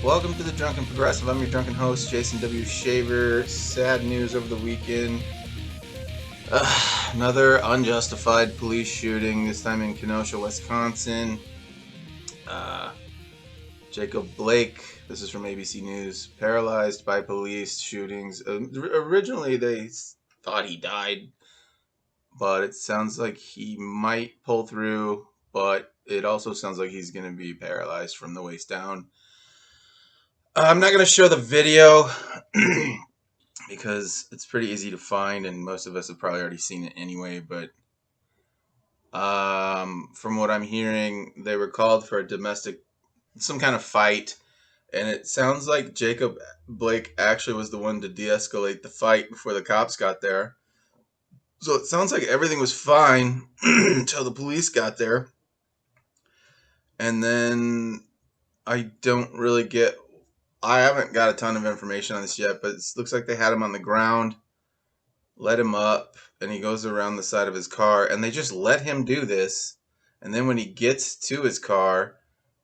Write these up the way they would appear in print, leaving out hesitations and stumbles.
Welcome to the Drunken Progressive. I'm your drunken host, Jason W. Shaver. Sad news over the weekend. Another unjustified police shooting, this time in Kenosha, Wisconsin. Jacob Blake, this is from ABC News, paralyzed by police shootings. Originally, they thought he died, but it sounds like he might pull through, but it also sounds like he's going to be paralyzed from the waist down. I'm not going to show the video because it's pretty easy to find, and most of us have probably already seen it anyway, but from what I'm hearing, they were called for some kind of fight, and it sounds like Jacob Blake actually was the one to de-escalate the fight before the cops got there. So it sounds like everything was fine until the police got there. And then I haven't got a ton of information on this yet, but it looks like they had him on the ground, let him up, and he goes around the side of his car, and they just let him do this. And then when he gets to his car,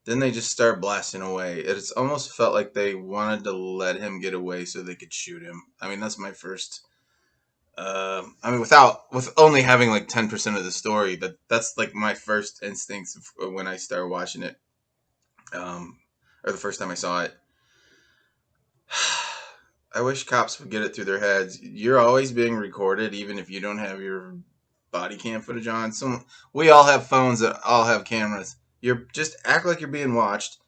then they just start blasting away. It's almost felt like they wanted to let him get away so they could shoot him. I mean, that's my first... with only having like 10% of the story, but that's like my first instincts when I started watching it, or the first time I saw it. I wish cops would get it through their heads. You're always being recorded, even if you don't have your body cam footage on. We all have phones that all have cameras. You just act like you're being watched,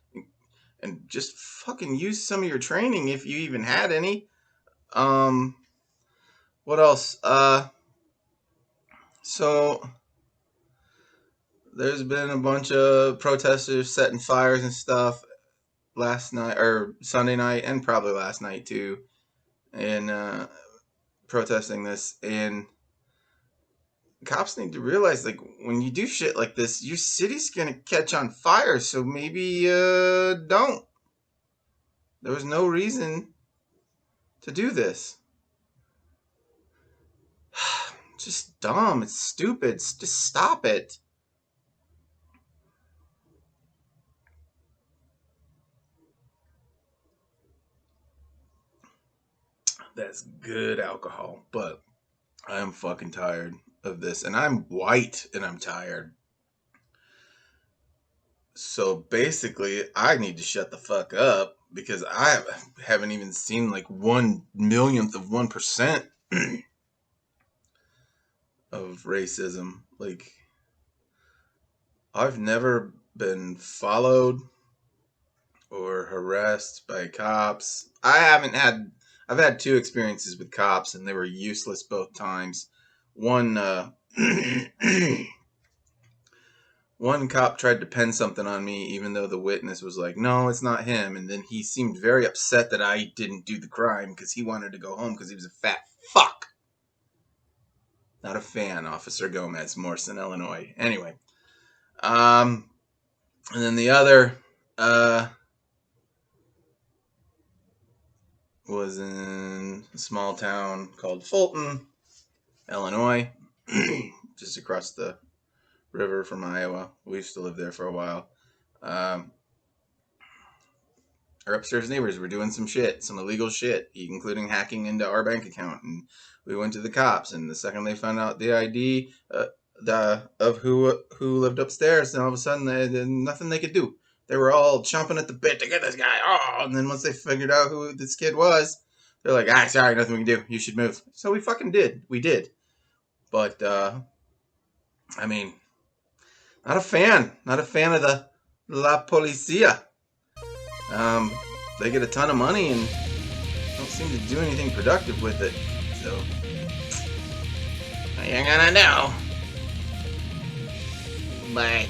and just fucking use some of your training if you even had any. What else? So there's been a bunch of protesters setting fires and stuff last night, or Sunday night, and probably last night too, and protesting this. And cops need to realize, like, when you do shit like this, your city's gonna catch on fire, so maybe don't. There was no reason to do this. It's just dumb. It's stupid. Just stop it. That's good alcohol, but I am fucking tired of this, and I'm white and I'm tired. So basically, I need to shut the fuck up because I haven't even seen like 1/1,000,000th of 1% of racism. Like, I've never been followed or harassed by cops. I've had two experiences with cops, and they were useless both times. One cop tried to pin something on me, even though the witness was like, no, it's not him. And then he seemed very upset that I didn't do the crime because he wanted to go home because he was a fat fuck. Not a fan, Officer Gomez, Morrison, Illinois. Anyway. And then the other was in a small town called Fulton, Illinois, just across the river from Iowa. We used to live there for a while. Our upstairs neighbors were doing some illegal shit, including hacking into our bank account. And we went to the cops, and the second they found out the ID of who lived upstairs, and all of a sudden they had nothing they could do. They were all chomping at the bit to get this guy. Oh, and then once they figured out who this kid was, they're like, sorry, nothing we can do. You should move. So we fucking did. We did. But, I mean, not a fan of the La Policia. They get a ton of money and don't seem to do anything productive with it. So, what you gonna do? Bye.